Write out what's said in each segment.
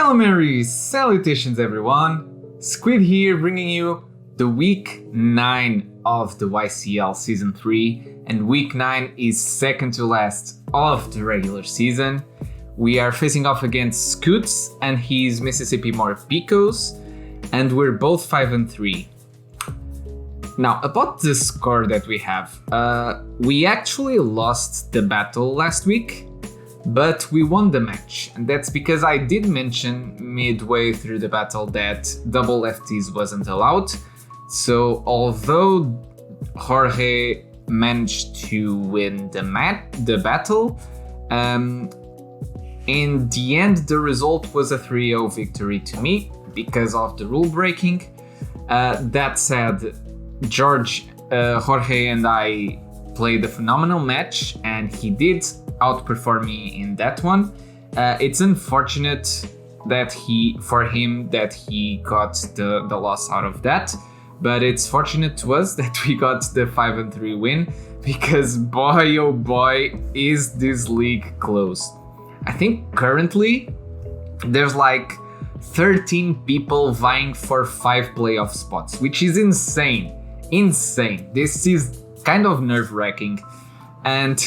Calamari, salutations everyone! Squid here bringing you the week 9 of the YCL season 3, and week 9 is second to last of the regular season. We are facing off against Scoots and his Mississipi Morpekos, and we're both 5-3. Now, about the score that we have, we actually lost the battle last week, but we won the match, and that's because I did mention midway through the battle that double FTs wasn't allowed. So although Jorge managed to win the battle, in the end the result was a 3-0 victory to me because of the rule breaking. That said, Jorge and I played a phenomenal match, and he did outperform me in that one. It's unfortunate that he got the loss out of that, but it's fortunate to us that we got the 5-3 win, because boy oh boy is this league close. I think currently there's like 13 people vying for 5 playoff spots, which is insane. This is kind of nerve-wracking, and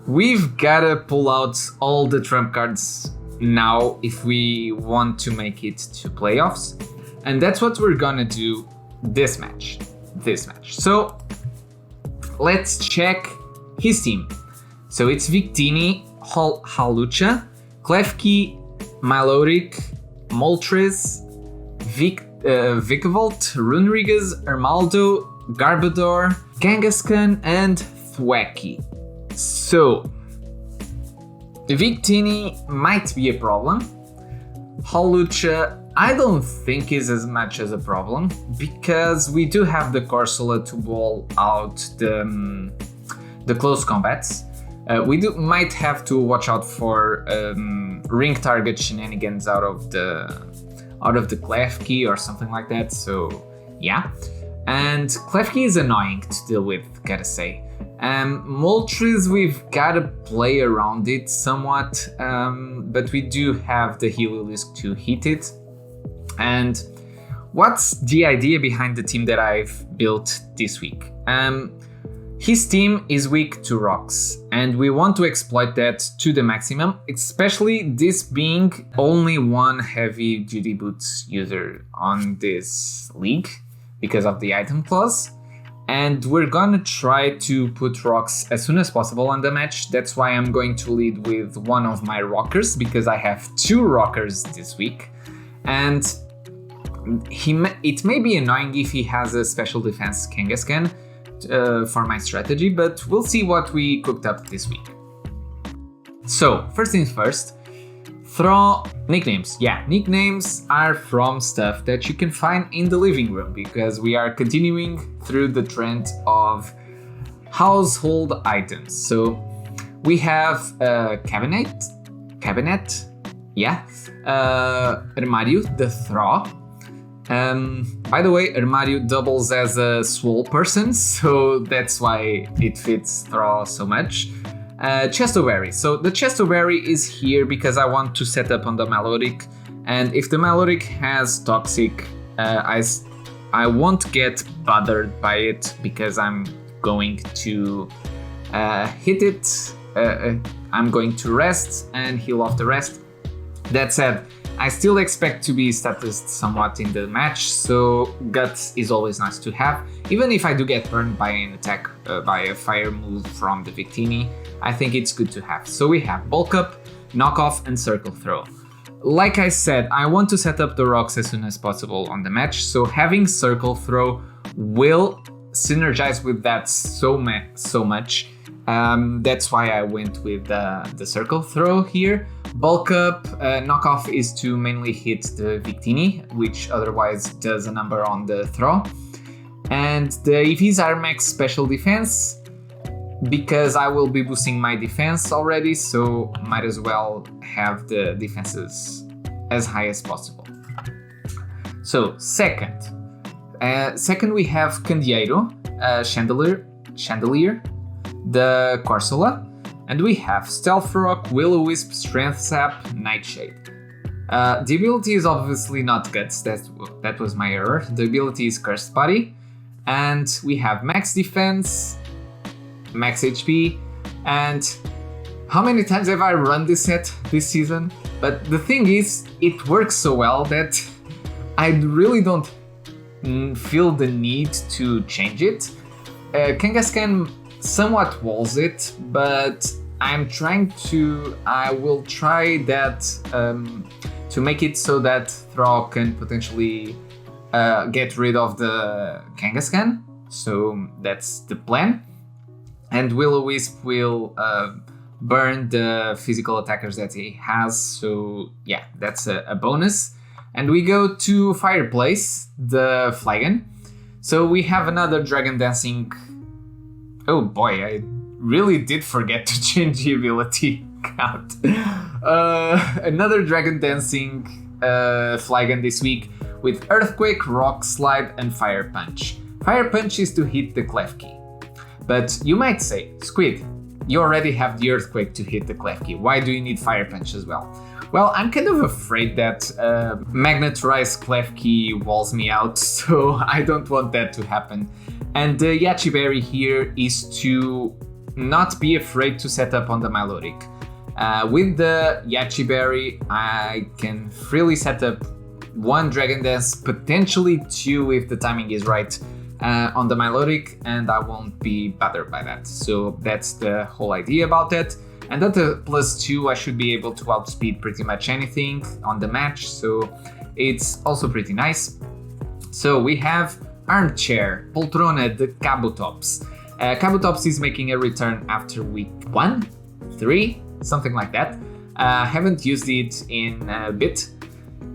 we've gotta pull out all the trump cards now if we want to make it to playoffs, and that's what we're gonna do this match. So let's check his team. So it's Victini, Halucha, Klefki, Milotic, Moltres, Vikavolt, Runrigas, Armaldo, Garbodor, Kangaskhan, and Thwacky. So, Victini might be a problem. Halucha, I don't think is as much as a problem, because we do have the Corsola to ball out the close combats. We might have to watch out for ring target shenanigans out of the Klefki or something like that. So yeah, and Klefki is annoying to deal with, gotta say. Moltres, we've gotta play around it somewhat, but we do have the Heliolisk to hit it. And what's the idea behind the team that I've built this week? His team is weak to rocks, and we want to exploit that to the maximum, especially this being only one heavy duty boots user on this league because of the item clause. And we're gonna try to put rocks as soon as possible on the match. That's why I'm going to lead with one of my rockers, because I have 2 rockers this week. And it may be annoying if he has a special defense Kangaskhan for my strategy, but we'll see what we cooked up this week. So, first things first, Throh nicknames. Yeah, nicknames are from stuff that you can find in the living room, because we are continuing through the trend of household items. So we have cabinet, yeah, Armário, the Throh. By the way, Armário doubles as a swole person, so that's why it fits Throh so much. Chestoberry. So the Chestoberry is here because I want to set up on the Milotic, and if the Milotic has Toxic, I won't get bothered by it because I'm going to hit it. I'm going to rest and heal off the rest. That said, I still expect to be statused somewhat in the match, so Guts is always nice to have. Even if I do get burned by an attack, by a fire move from the Victini, I think it's good to have. So we have Bulk Up, Knock Off, and Circle Throw. Like I said, I want to set up the rocks as soon as possible on the match, so having Circle Throw will synergize with that so much. That's why I went with the Circle Throw here. Bulk Up, Knock Off is to mainly hit the Victini, which otherwise does a number on the Throw. And the EVs are max special defense, because I will be boosting my defense already, so might as well have the defenses as high as possible. So second we have Candeeiro, Chandelier, the Corsola, and we have Stealth Rock, Will-O-Wisp, Strength Sap, Nightshade. The ability is obviously not Guts, that was my error. The ability is Cursed Body, and we have max defense, max HP, and how many times have I run this set this season? But the thing is, it works so well that I really don't feel the need to change it. Kangaskhan somewhat walls it, but I will try that to make it so that Throh can potentially get rid of the Kangaskhan. So that's the plan. And Will-O-Wisp will burn the physical attackers that he has. So yeah, that's a bonus. And we go to Fireplace, the Flygon. So we have another Dragon Dancing. Oh boy, I really did forget to change the ability count. Another Dragon Dancing Flygon this week with Earthquake, Rock Slide, and Fire Punch. Fire Punch is to hit the Klefki. But you might say, Squid, you already have the Earthquake to hit the Klefki. Why do you need Fire Punch as well? Well, I'm kind of afraid that Magnetized Klefki walls me out, so I don't want that to happen. And the Yachi Berry here is to not be afraid to set up on the Milotic. With the Yachi Berry, I can freely set up one Dragon Dance, potentially two if the timing is right, on the Milotic, and I won't be bothered by that. So that's the whole idea about that. And at the +2, I should be able to outspeed pretty much anything on the match, so it's also pretty nice. So we have Armchair, Poltrona, the Kabutops. Kabutops is making a return after week 1, 3, something like that. Haven't used it in a bit.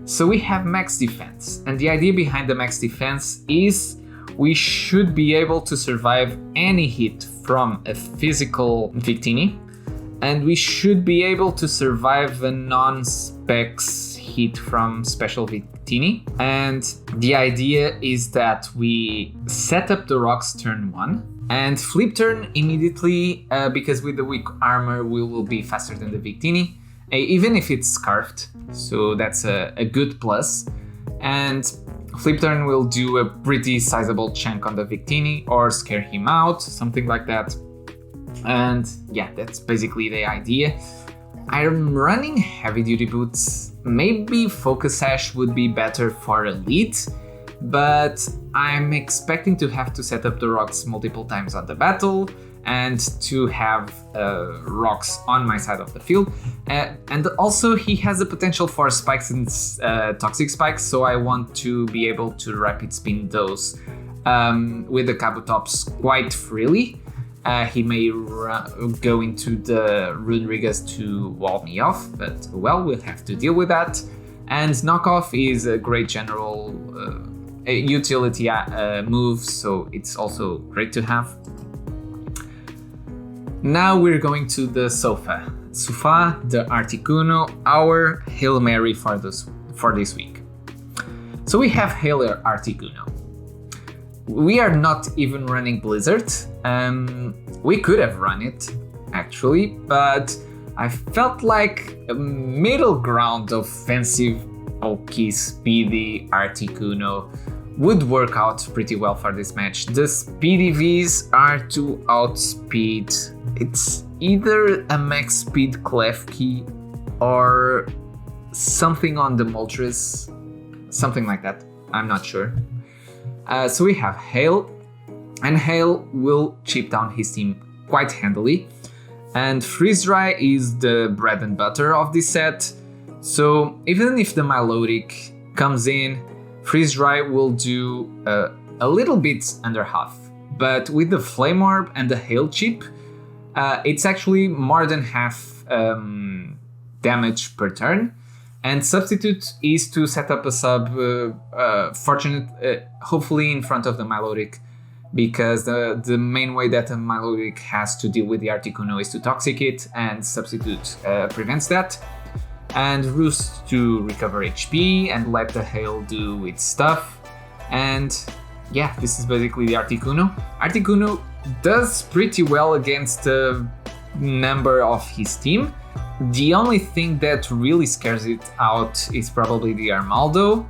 So we have max defense, and the idea behind the max defense is we should be able to survive any hit from a physical Victini, and we should be able to survive a non-specs hit from special Victini. And the idea is that we set up the rocks turn 1 and flip turn immediately, because with the weak armor we will be faster than the Victini, even if it's scarfed, so that's a good plus. And flip turn will do a pretty sizable chunk on the Victini or scare him out, something like that. And yeah, that's basically the idea. I'm running heavy duty boots. Maybe Focus Sash would be better for Elite, but I'm expecting to have to set up the rocks multiple times on the battle and to have rocks on my side of the field. And also he has the potential for spikes and toxic spikes, so I want to be able to rapid spin those with the Kabutops quite freely. He may go into the Runerigas to wall me off, but well, we'll have to deal with that. And Knockoff is a great general utility move, so it's also great to have. Now we're going to the Sofá. Sofá, the Articuno, our Hail Mary for this week. So we have Hail Articuno. We are not even running Blizzard. We could have run it, actually, but I felt like a middle ground offensive, bulky, speedy Articuno would work out pretty well for this match. The speedy Vs are to outspeed. It's either a max speed Klefki or something on the Moltres, something like that. I'm not sure. So we have Hail, and Hail will chip down his team quite handily. And Freeze Dry is the bread and butter of this set. So even if the Milotic comes in, Freeze Dry will do a little bit under half. But with the Flame Orb and the Hail chip, it's actually more than half damage per turn. And Substitute is to set up a sub, hopefully in front of the Milotic, because the main way that a Milotic has to deal with the Articuno is to Toxic it, and Substitute prevents that. And Roost to recover HP and let the Hail do its stuff. And yeah, this is basically the Articuno. Articuno does pretty well against the number of his team, The only thing that really scares it out is probably the Armaldo,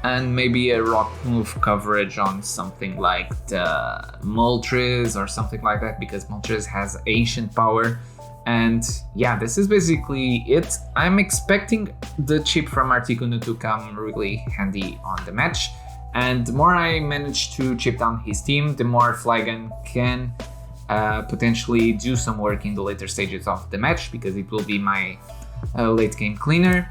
and maybe a rock move coverage on something like the Moltres or something like that, because Moltres has ancient power. And yeah, this is basically it. I'm expecting the chip from Articuno to come really handy on the match, and the more I manage to chip down his team, the more Flygon can potentially do some work in the later stages of the match, because it will be my late game cleaner.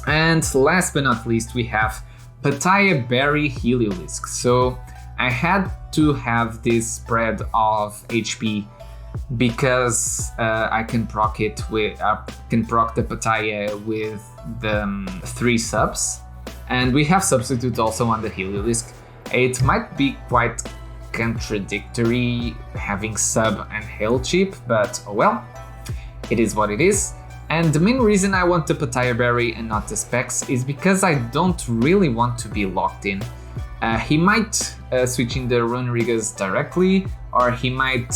And last but not least, we have Papaya Berry Heliolisk. So I had to have this spread of HP because I can proc it with the Papaya with the 3 subs, and we have substitutes also on the Heliolisk. It might be quite contradictory having sub and hail chip, but oh well, it is what it is. And the main reason I want the Papaya Berry and not the specs is because I don't really want to be locked in. He might switch in the Runerigas directly, or he might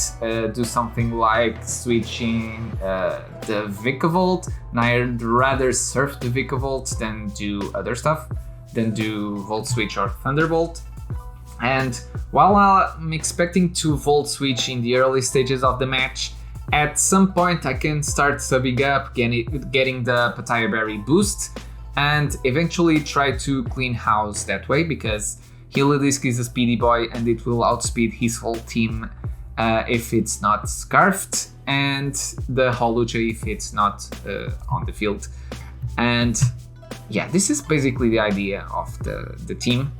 do something like switching the Vikavolt, and I'd rather surf the Vikavolt than do other stuff, than do Volt Switch or Thunderbolt. And while I'm expecting to Volt Switch in the early stages of the match, at some point I can start subbing up, getting the Papaya Berry boost, and eventually try to clean house that way, because Heliolisk is a speedy boy and it will outspeed his whole team if it's not scarfed, and the Holucha if it's not on the field. And yeah, this is basically the idea of the team.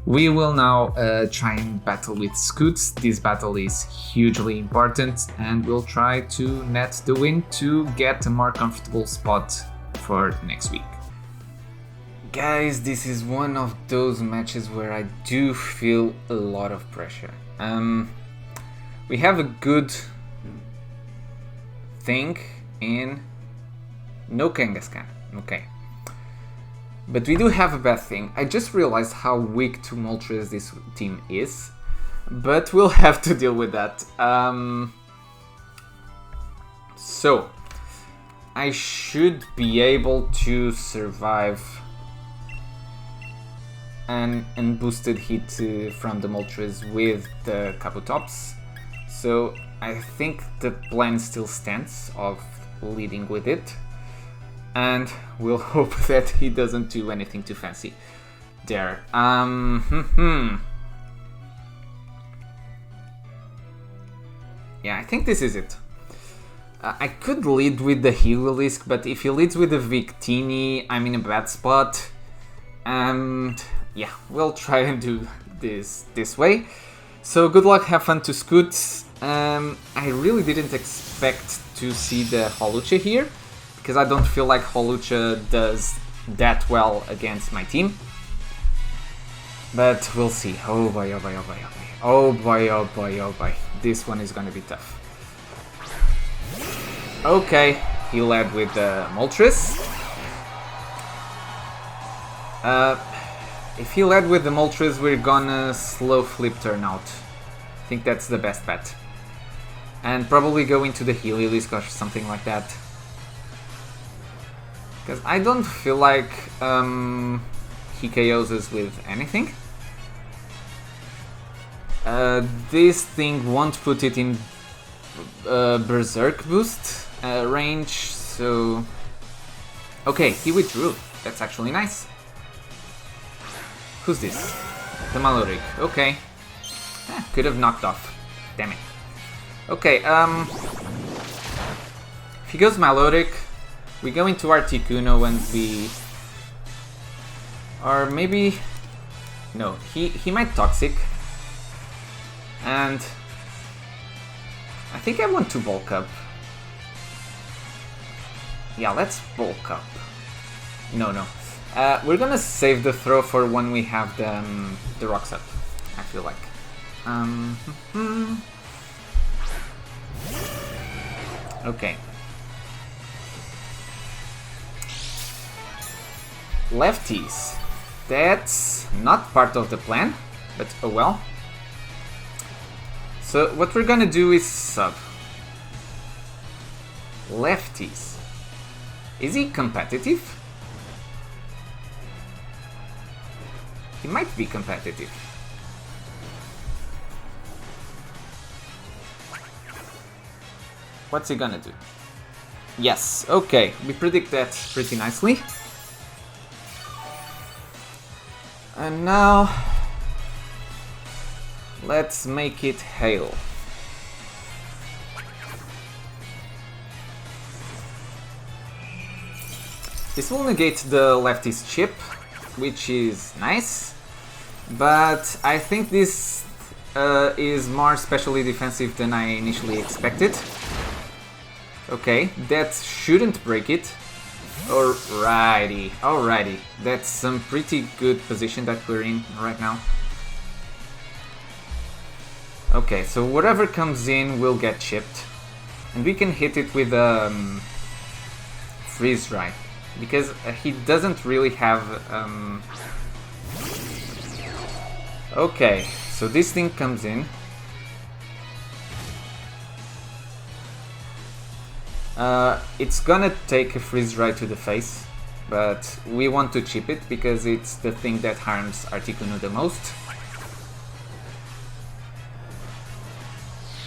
We will now try and battle with Scoots. This battle is hugely important, and we'll try to net the win to get a more comfortable spot for next week. Guys, this is one of those matches where I do feel a lot of pressure. We have a good thing in no Kangaskhan, okay. But we do have a bad thing. I just realized how weak to Moltres this team is, but we'll have to deal with that. So, I should be able to survive an unboosted hit from the Moltres with the Kabutops. So I think the plan still stands of leading with it, and we'll hope that he doesn't do anything too fancy there. Yeah, I think this is it. I could lead with the Heliolisk, but if he leads with the Victini, I'm in a bad spot. And yeah, we'll try and do this way. So good luck, have fun to Scoots. I really didn't expect to see the Holucha here, because I don't feel like Holucha does that well against my team. But we'll see. Oh boy, oh boy, oh boy, oh boy. Oh boy, oh boy, oh boy. This one is gonna be tough. Okay, he led with the Moltres. If he led with the Moltres, we're gonna slow flip turnout. I think that's the best bet. And probably go into the Heliolisk or something like that. Because I don't feel like he KOs us with anything. This thing won't put it in Berserk boost range, so... Okay, he withdrew. That's actually nice. Who's this? The Maloric. Okay. Could have knocked off. Damn it. Okay, if he goes Maloric, we go into Articuno and we... Or maybe... No, he might Toxic. And... I think I want to bulk up. Yeah, let's bulk up. No. We're gonna save the throw for when we have the rocks up, I feel like. Okay. Lefties. That's not part of the plan, but oh well. So what we're gonna do is sub. lefties. Is he competitive? He might be competitive. What's he gonna do? Yes, okay, we predict that pretty nicely. And now, let's make it hail. This will negate the lefty's chip, which is nice, but I think this is more specially defensive than I initially expected. Okay, that shouldn't break it. Alrighty, alrighty. That's some pretty good position that we're in right now. Okay, so whatever comes in will get chipped. And we can hit it with freeze dry. Because he doesn't really have... Okay, so this thing comes in. It's gonna take a freeze dry to the face, but we want to chip it because it's the thing that harms Articuno the most.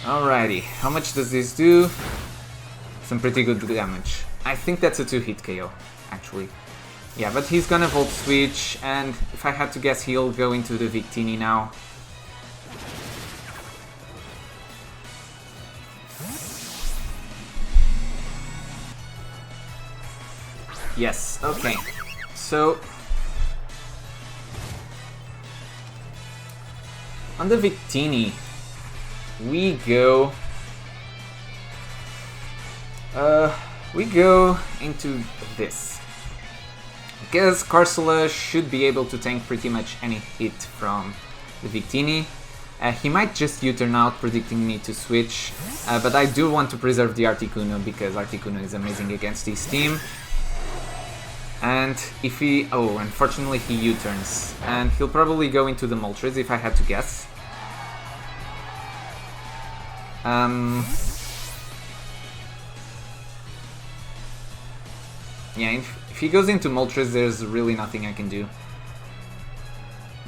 Alrighty, how much does this do? Some pretty good damage. I think that's a 2-hit KO, actually. Yeah, but he's gonna Volt Switch, and if I had to guess, he'll go into the Victini now. Yes, okay. So, on the Victini, we go into this. Because Corsola should be able to tank pretty much any hit from the Victini. He might just U-turn out, predicting me to switch, but I do want to preserve the Articuno because Articuno is amazing against his team. And if he... oh, unfortunately he U-turns. And he'll probably go into the Moltres if I had to guess. Yeah, if he goes into Moltres, there's really nothing I can do.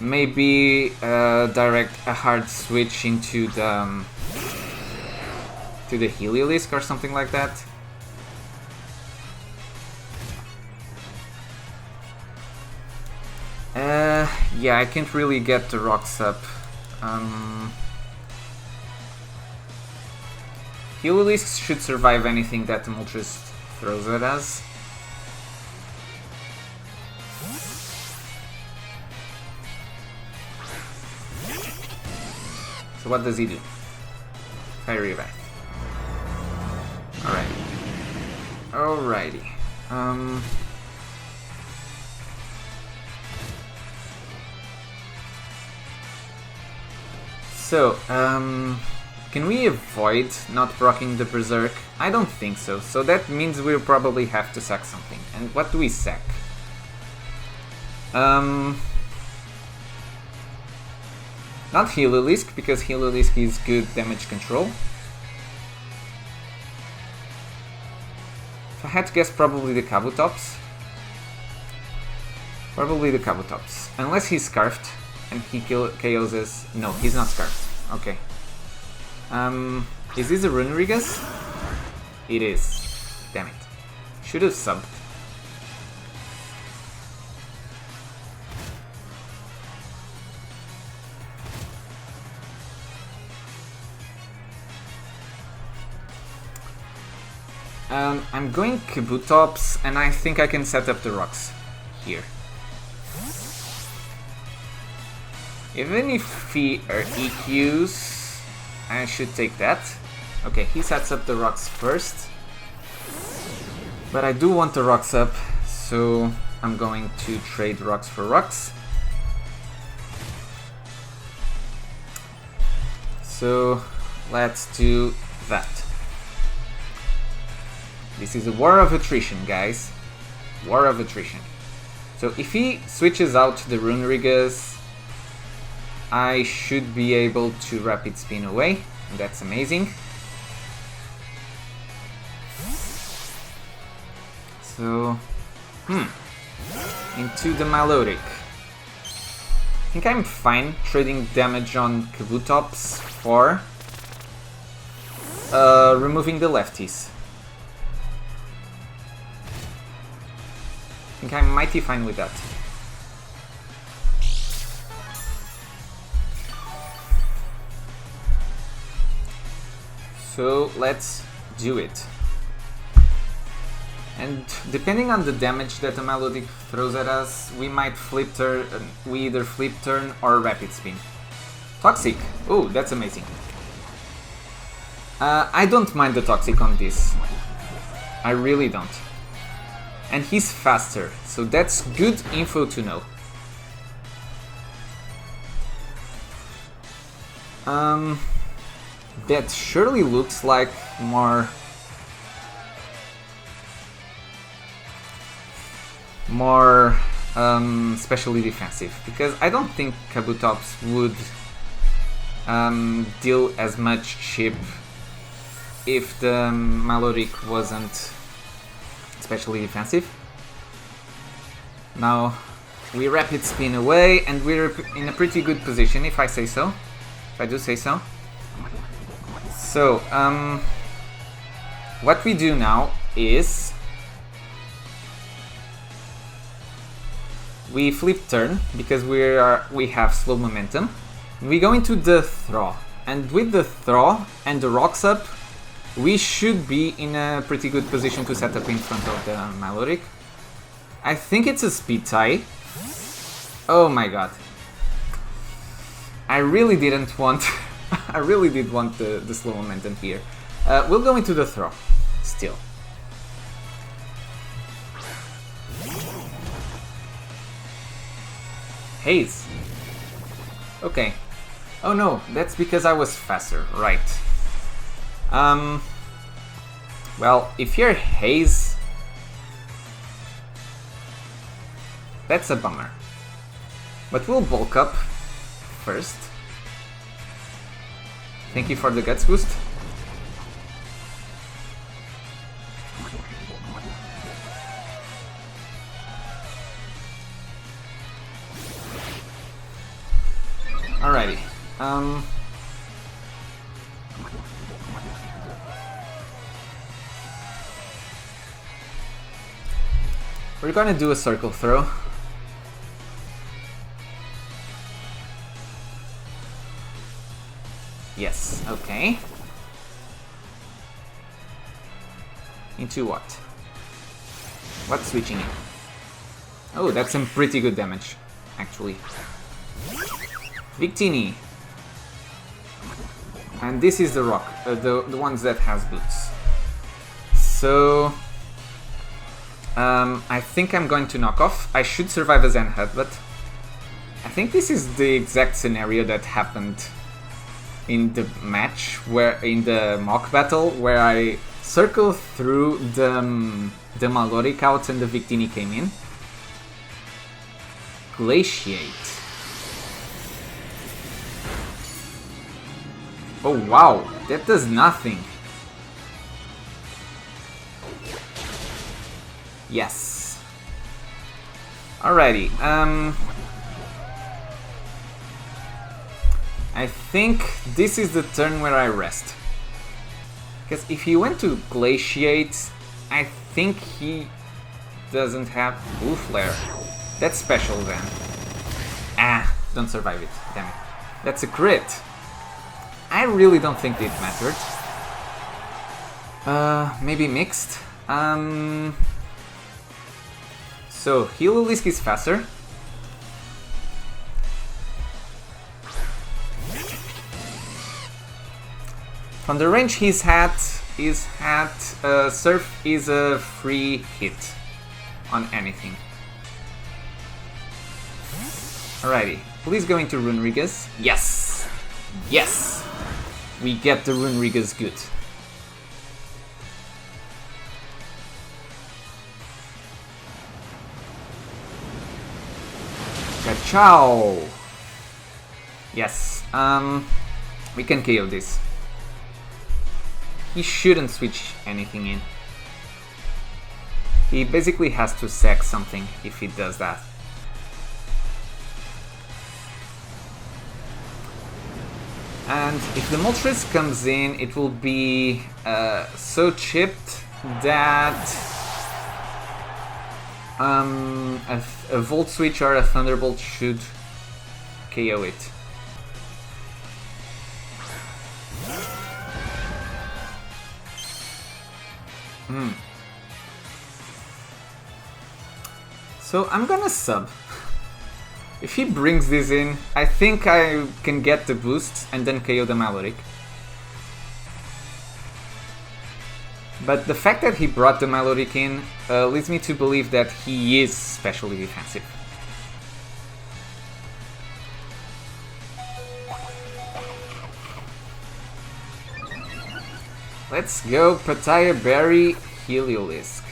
Maybe direct a hard switch into the... to the Heliolisk or something like that. Yeah, I can't really get the rocks up. Heliolisk should survive anything that the Moltres throws at us. So what does he do? Fiery Bath. Alrighty. So, can we avoid not proccing the Berserk? I don't think so, so that means we'll probably have to sack something. And what do we sack? Not Heliolisk, because Heliolisk is good damage control. If I had to guess, probably the Kabutops. Probably the Kabutops. Unless he's Scarfed. And he KOs us. No, he's not Scarfed. Okay. Is this a Runerigas? It is. Damn it. Should have subbed. I'm going Kabutops, and I think I can set up the rocks here. Even if he EQs, I should take that. Okay, he sets up the rocks first. But I do want the rocks up, so I'm going to trade rocks for rocks. So let's do that. This is a war of attrition, guys. War of attrition. So if he switches out the Runerigas, I should be able to Rapid Spin away. That's amazing. So, into the melodic. I think I'm fine trading damage on Kabutops for removing the lefties. I think I'm mighty fine with that. So let's do it. And depending on the damage that the melodic throws at us, we might flip turn. We either flip turn or rapid spin. Toxic. Oh, that's amazing. I don't mind the toxic on this. I really don't. And he's faster, so that's good info to know. That surely looks like more specially defensive, because I don't think Kabutops would deal as much chip if the melodic wasn't especially defensive. Now we rapid spin away and we're in a pretty good position, if I say so. If I do say so. So, what we do now is we flip turn because we have slow momentum. We go into the Throh, and with the Throh and the rocks up, we should be in a pretty good position to set up in front of the melodic. I think it's a speed tie. Oh my god. I really didn't want I really did want the slow momentum here. We'll go into the Throh still. Haze. Okay. Oh no, that's because I was faster, right. Well, if you're Haze, that's a bummer. But we'll bulk up first. Thank you for the guts boost. Alrighty. We're gonna do a circle throw. Yes, okay. Into what? What's switching in? Oh, that's some pretty good damage, actually. Victini. And this is the rock, the ones that has boots. So I think I'm going to knock off. I should survive a Zen Headbutt. I think this is the exact scenario that happened in the match, where in the mock battle, where I circled through the melodic out and the Victini came in. Glaciate. Oh wow, that does nothing. Yes. Alrighty, I think this is the turn where I rest. Because if he went to Glaciate, I think he doesn't have Blue Flare. That's special then. Ah, don't survive it, damn it. That's a crit. I really don't think it mattered. Maybe mixed. So, Heliolisk is faster. From the range he's at, Surf is a free hit on anything. Alrighty, please go into Runerigas. Yes! Yes! We get the Runerigas good. Ka-chow! Yes, we can KO this. He shouldn't switch anything in. He basically has to sack something if he does that. And if the Moltres comes in, it will be so chipped that a Volt Switch or a Thunderbolt should KO it. So I'm gonna sub. If he brings this in, I think I can get the boost and then KO the Maloric. But the fact that he brought the Maloric in leads me to believe that he is specially defensive. Let's go Pattaya Berry Heliolisk.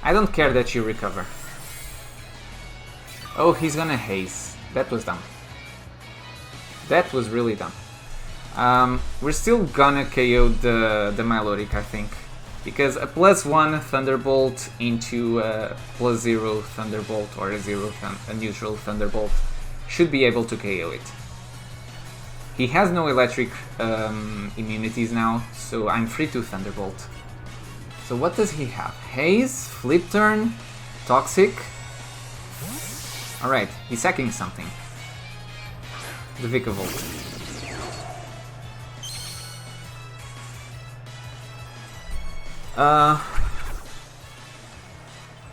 I don't care that you recover. Oh, he's gonna haze. That was dumb. That was really dumb. We're still gonna KO the Maloric, I think. Because a +1 Thunderbolt into a +0 Thunderbolt or a neutral Thunderbolt should be able to KO it. He has no electric immunities now, so I'm free to Thunderbolt. So what does he have? Haze, Flip Turn, Toxic. Alright, he's sacking something. The Vikavolt.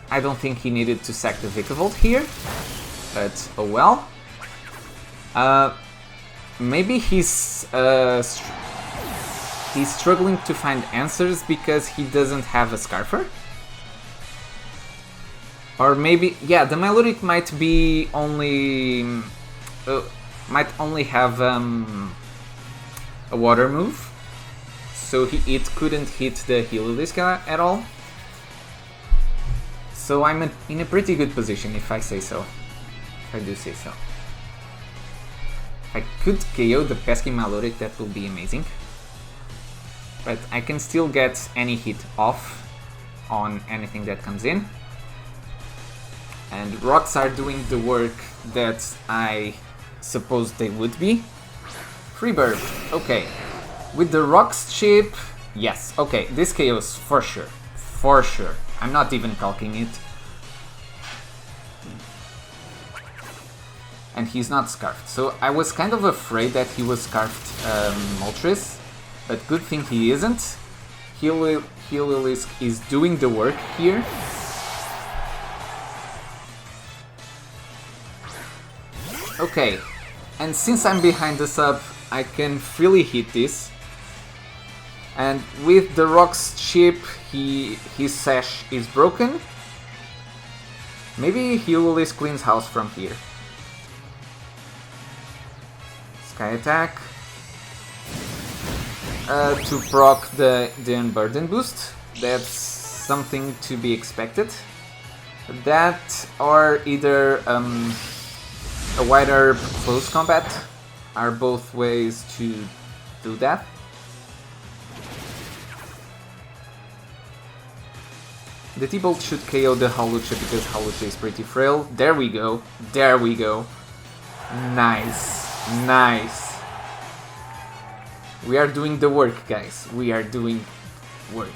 I don't think he needed to sack the Vikavolt here, but oh well. Maybe he's struggling to find answers because he doesn't have a Scarfer? Or maybe, yeah, the Maloric might be only... might only have a water move, so it couldn't hit the Heliolisk at all. So I'm in a pretty good position, if I say so. If I do say so. If I could KO the pesky Maloric, that would be amazing. But I can still get any hit off on anything that comes in. And rocks are doing the work that I suppose they would be. Free Bird, okay. With the rocks chip, yes, okay, this KOs for sure. For sure. I'm not even calking it. And he's not Scarfed. So I was kind of afraid that he was Scarfed Moltres, but good thing he isn't. Heliolisk is doing the work here. Okay, and since I'm behind the sub, I can freely hit this. And with the rocks chip, his sash is broken. Maybe Heliolisk cleans house from here. Sky attack. To proc the Unburden boost. That's something to be expected. That or either a wider close combat are both ways to do that. The T-Bolt should KO the Hawlucha because Hawlucha is pretty frail. There we go. There we go. Nice. Nice. We are doing the work, guys. We are doing work.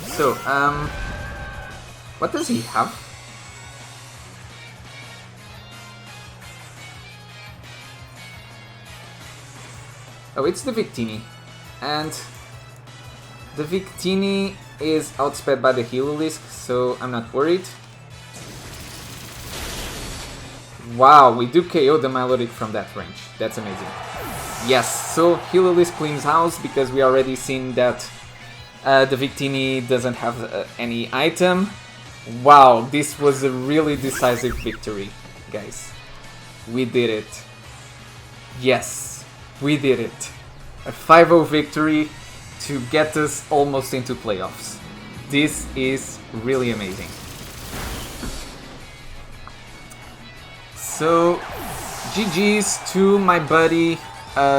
So, what does he have? Oh, it's the Victini. And the Victini is outsped by the Heliolisk, so I'm not worried. Wow, we do KO the Maloric from that range. That's amazing. Yes, so Heliolisk cleans house because we already seen that the Victini doesn't have any item. Wow, this was a really decisive victory, guys. We did it. Yes, we did it. A 5-0 victory to get us almost into playoffs. This is really amazing. So, GG's to my buddy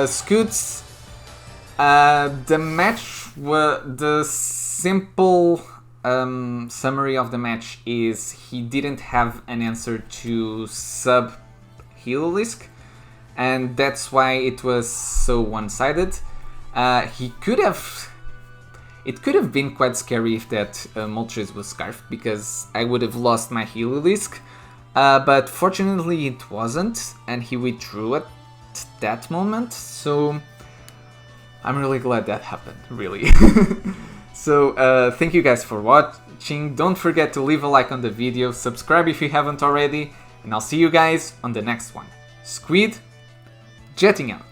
Scoots. The match the simple summary of the match is he didn't have an answer to sub Heliolisk, and that's why it was so one-sided. It could have been quite scary if that Moltres was scarfed, because I would have lost my Heliolisk, but fortunately it wasn't, and he withdrew at that moment, so I'm really glad that happened, really. So thank you guys for watching. Don't forget to leave a like on the video, subscribe if you haven't already, and I'll see you guys on the next one. Squid, jetting out.